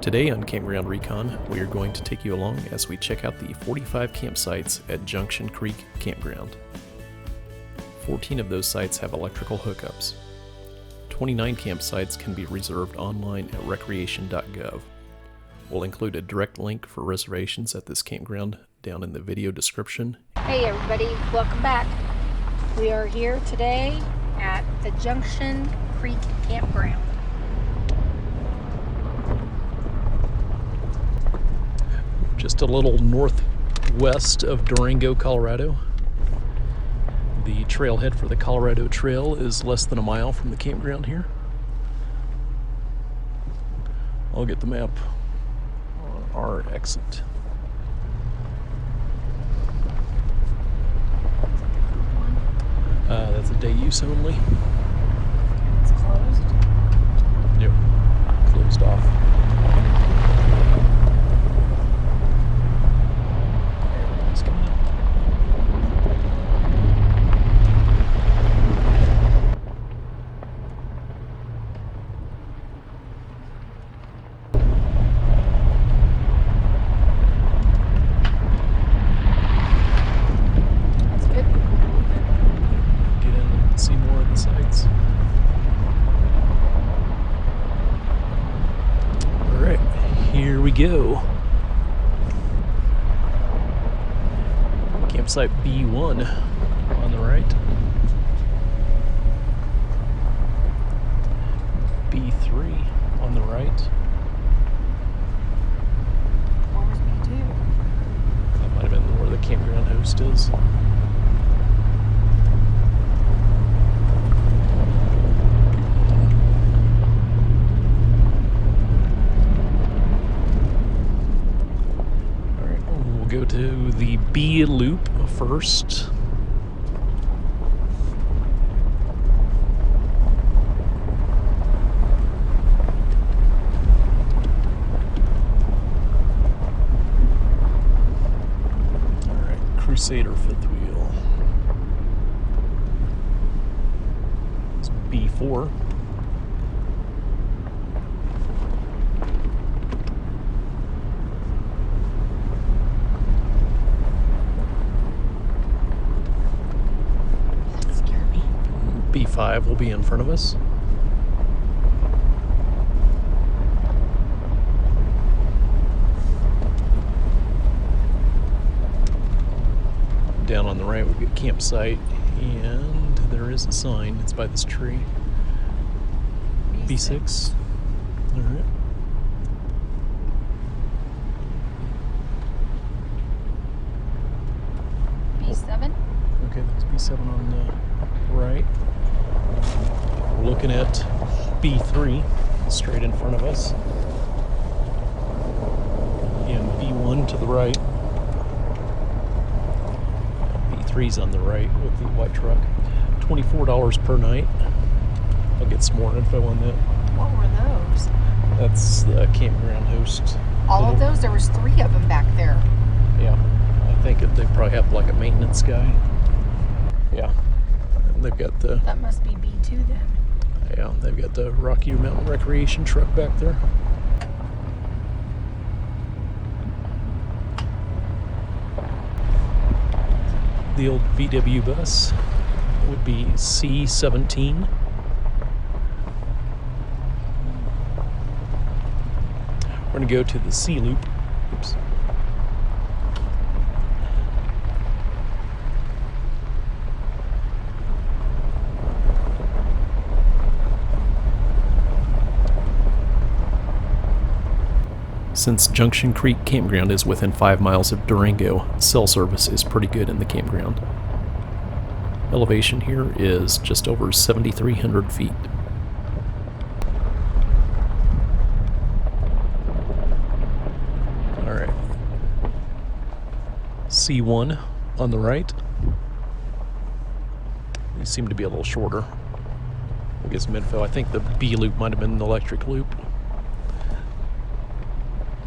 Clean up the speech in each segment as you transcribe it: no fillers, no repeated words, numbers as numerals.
Today on Campground Recon, we are going to take you along as we check out the 45 campsites at Junction Creek Campground. 14 of those sites have electrical hookups. 29 campsites can be reserved online at recreation.gov. We'll include a direct link for reservations at this campground down in the video description. Hey everybody, welcome back. We are here today at the Junction Creek Campground. Just a little northwest of Durango, Colorado. The trailhead for the Colorado Trail is less than a mile from the campground here. I'll get the map on our exit. That's a day use only. It's closed? Yep, closed off. Everybody's coming up. That's good. Get in and see more of the sites. Alright, here we go. Campsite B1 on the right. B3 on the right. What was B2? That might have been where the campground host is. Go to the B loop first. Alright, Crusader fifth wheel. It's B4. B5 will be in front of us. Down on the right we get campsite, and there is a sign. It's by this tree. B6. All right. B7? Okay, that's B7 on the right. We're looking at B3 straight in front of us, and B1 to the right. B3's on the right with the white truck. $24 per night. I'll get some more info on that. What were those? That's the campground host. All of those? There was 3 of them back there. Yeah, I think they probably have like a maintenance guy. Yeah, and they've got the... That must be B2 then. Yeah, they've got the Rocky Mountain Recreation truck back there. The old VW bus would be C17. We're going to go to the C loop. Oops. Since Junction Creek Campground is within 5 miles of Durango, cell service is pretty good in the campground. Elevation here is just over 7,300 feet. Alright. C1 on the right. These seem to be a little shorter. We'll get some info. I think the B loop might have been the electric loop.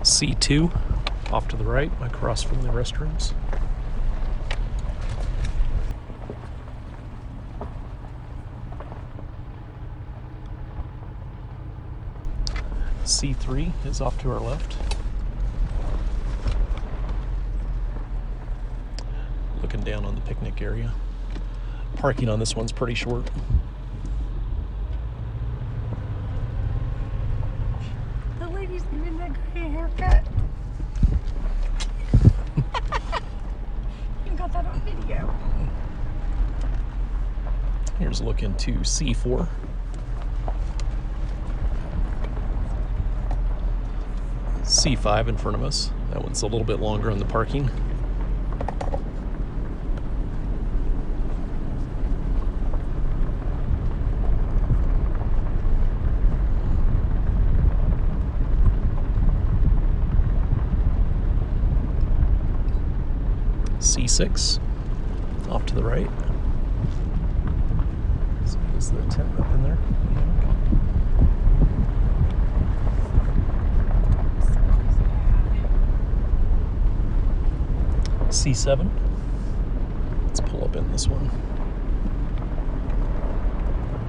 C2 off to the right, across from the restrooms. C3 is off to our left. Looking down on the picnic area. Parking on this one's pretty short. The lady's giving that guy a haircut. You got that on video. Here's a look into C4. C5 in front of us. That one's a little bit longer on the parking. C6 off to the right. So is the tent up in there? C7. Let's pull up in this one.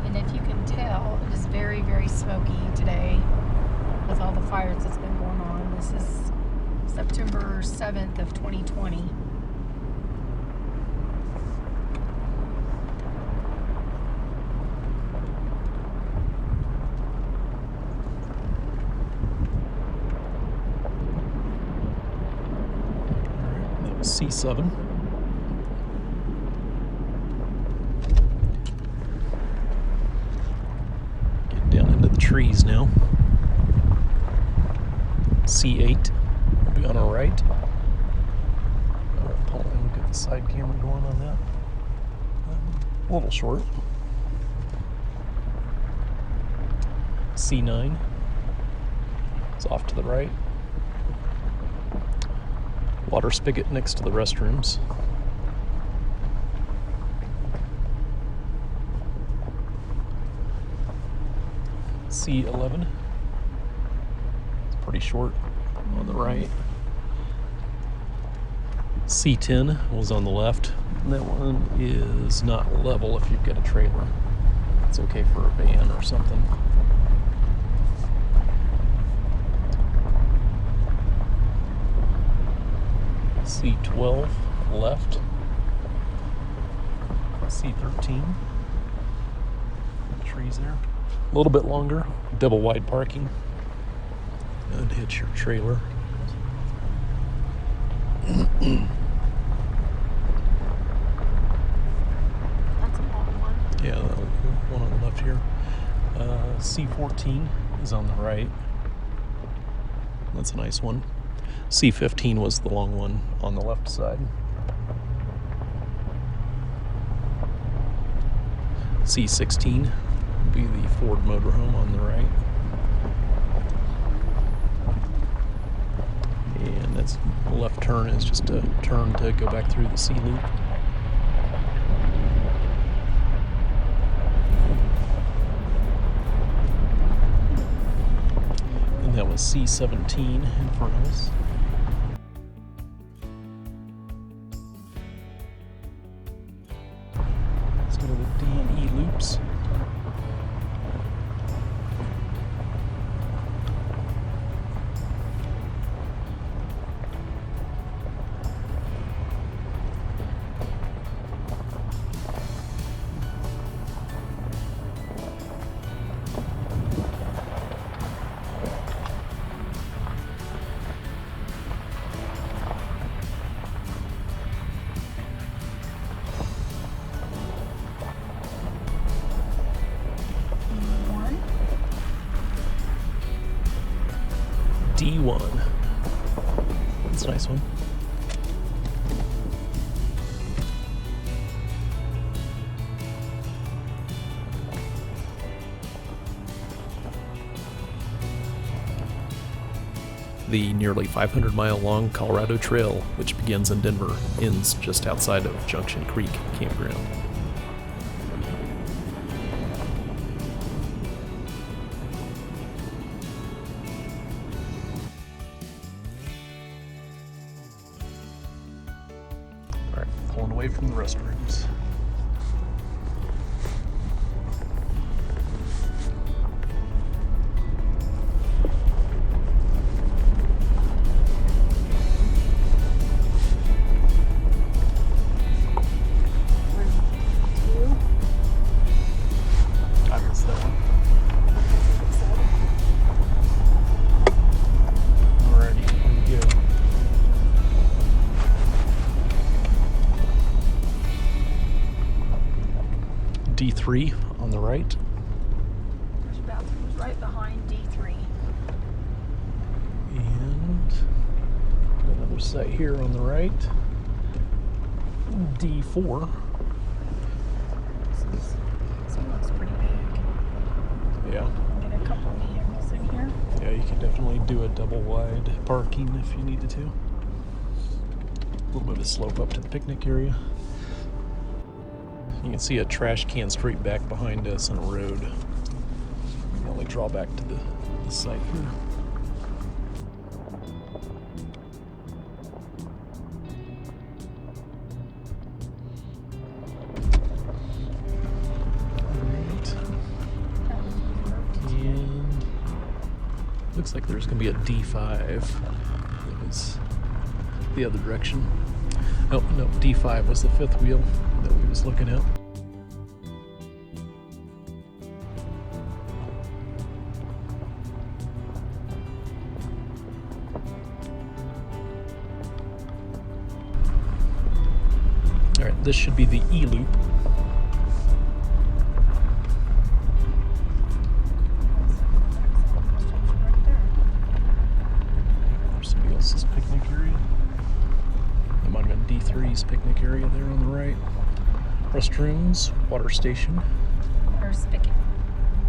And if you can tell, it is very, very smoky today with all the fires that's been going on. This is September 7th of 2020. C7. Get down into the trees now. C8 will be on our right. Pull and look at the side camera going on that. A little short. C9 is off to the right. Water spigot next to the restrooms. C11. It's pretty short on the right. C10 was on the left. And that one is not level if you've got a trailer. It's okay for a van or something. C12 left. C13. Trees there. A little bit longer. Double wide parking. And hitch your trailer. That's a long one. Yeah, the one on the left here. C14 is on the right. That's a nice one. C15 was the long one on the left side. C16 would be the Ford motorhome on the right. And that's left turn is just a turn to go back through the C loop. And that was C17 in front of us. Let's go to the D and E loops. D1. That's a nice one. The nearly 500-mile-long Colorado Trail, which begins in Denver, ends just outside of Junction Creek Campground. All right, pulling away from the restrooms. D3 on the right. There's bathrooms right behind D3. And another site here on the right. D4. This one looks pretty big. Yeah. Get a couple vehicles in here. Yeah, you can definitely do a double wide parking if you needed to. A little bit of a slope up to the picnic area. You can see a trash can straight back behind us on a road. The only drawback to the site here. And looks like there's going to be a D5 that was the other direction. Oh, no, D5 was the fifth wheel that we was looking at. All right, this should be the E-loop. There's somebody else's picnic area. That might have been D3's picnic area there on the right. Restrooms, water station. Water spigot.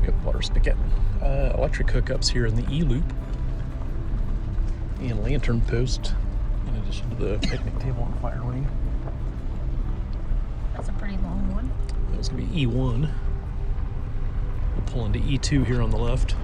Yep, water spigot. Electric hookups here in the E-loop. And lantern post, in addition to the picnic table and fire ring. That's a pretty long one. That was going to be E1. We'll pull into E2 here on the left.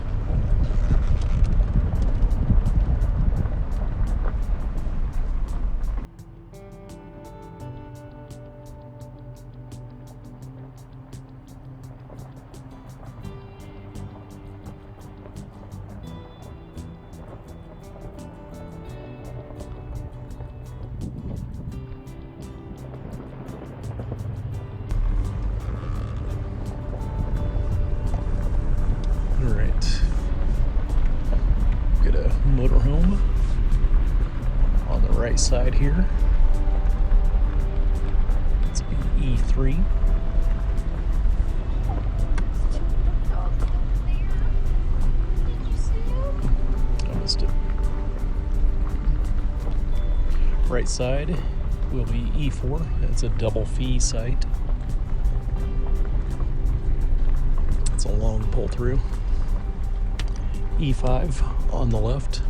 Alright, get a motorhome on the right side here. It's E3. I missed it. Right side will be E4. It's a double fee site. It's a long pull through. E5 on the left.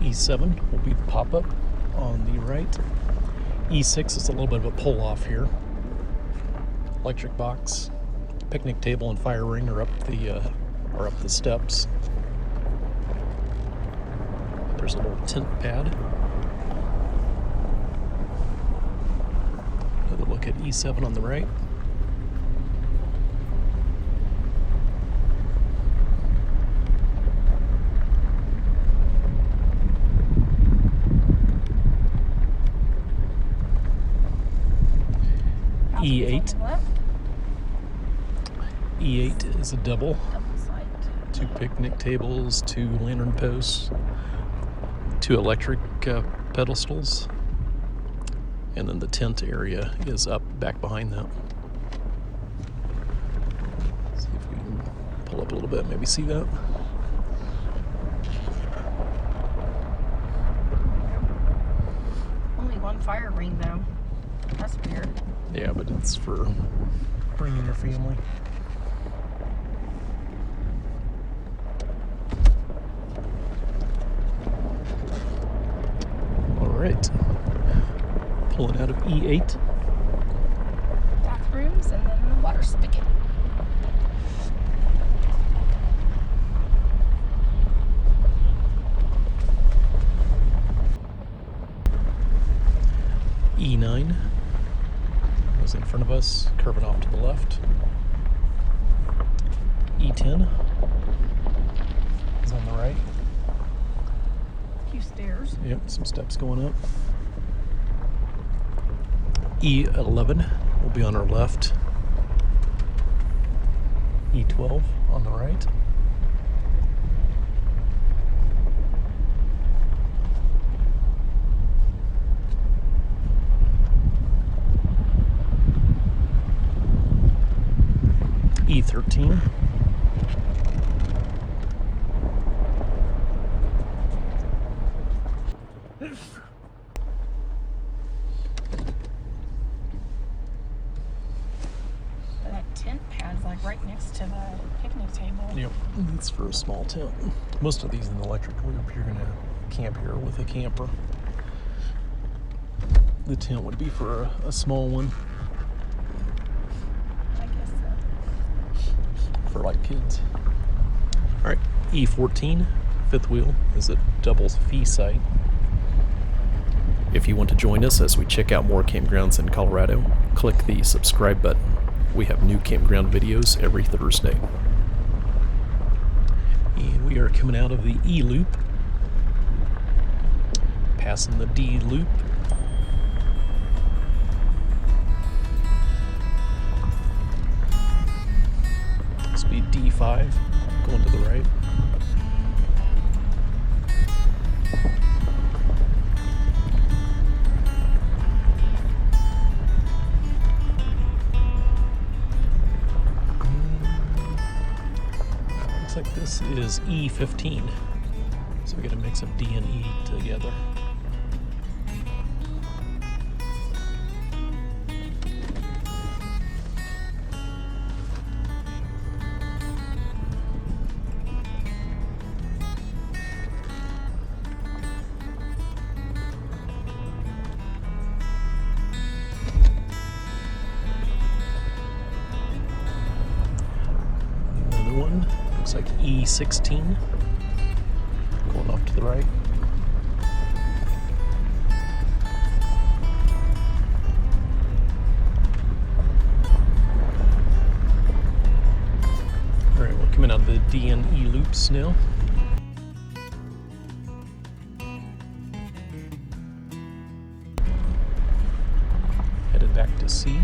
E7 will be the pop-up on the right. E6 is a little bit of a pull-off here. Electric box, picnic table and fire ring are up the steps. There's a little tent pad. Another look at E7 on the right. E8. E8 is a double. Site. 2 picnic tables, 2 lantern posts, 2 electric pedestals, and then the tent area is up back behind that. See if we can pull up a little bit, maybe see that. Only one fire ring though. That's weird. Yeah, but it's for bringing your family. All right, pulling out of E8. Bathrooms and then the water spigot. E9 was in front of us, curving off to the left. E10 is on the right. A few stairs. Yep, some steps going up. E11 will be on our left. E12 on the right. E13. That tent pad's like right next to the picnic table. Yep, it's for a small tent. Most of these in the electric loop, you're gonna camp here with a camper. The tent would be for a small one. I guess so. For like kids. All right, E14, fifth wheel, is a double fee site. If you want to join us as we check out more campgrounds in Colorado, click the subscribe button. We have new campground videos every Thursday. And we are coming out of the E loop, passing the D loop. This will be D5, going to the right. Looks like this is E15. So we get a mix of D and E together. Another one, looks like E16, going off to the right. All right, we're coming out of the D and E loops now. Headed back to C.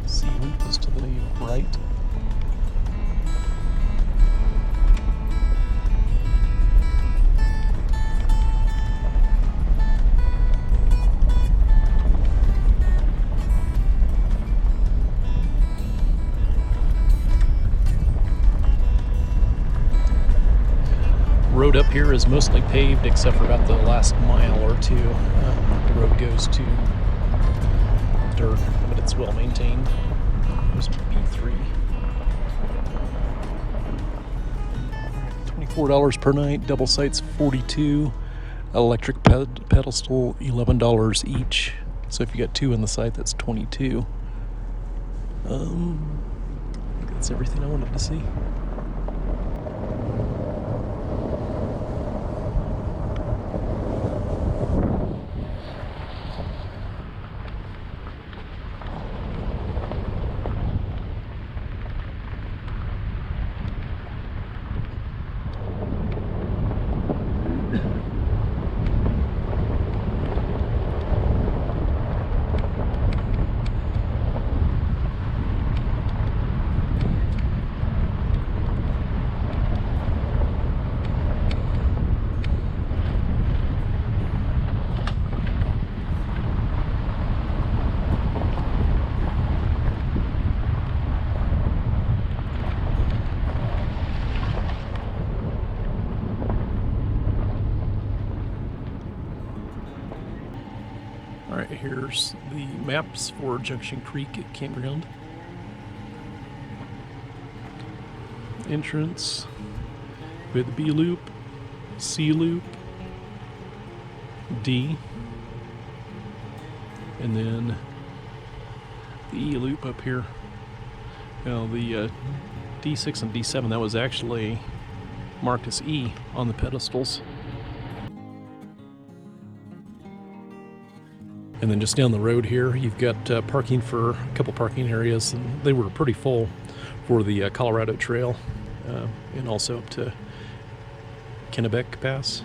C loop is to the right. Road up here is mostly paved except for about the last mile or two. The road goes to dirt, but it's well maintained. There's B3. $24 per night, double sites $42, electric pedestal $11 each. So if you got two in the site, that's $22. That's everything I wanted to see. Alright, here's the maps for Junction Creek Campground. Entrance. We have the B loop, C loop, D, and then the E loop up here. Now the D6 and D7, that was actually marked as E on the pedestals. And then just down the road here, you've got parking for a couple parking areas, and they were pretty full for the Colorado Trail, and also up to Kennebec Pass.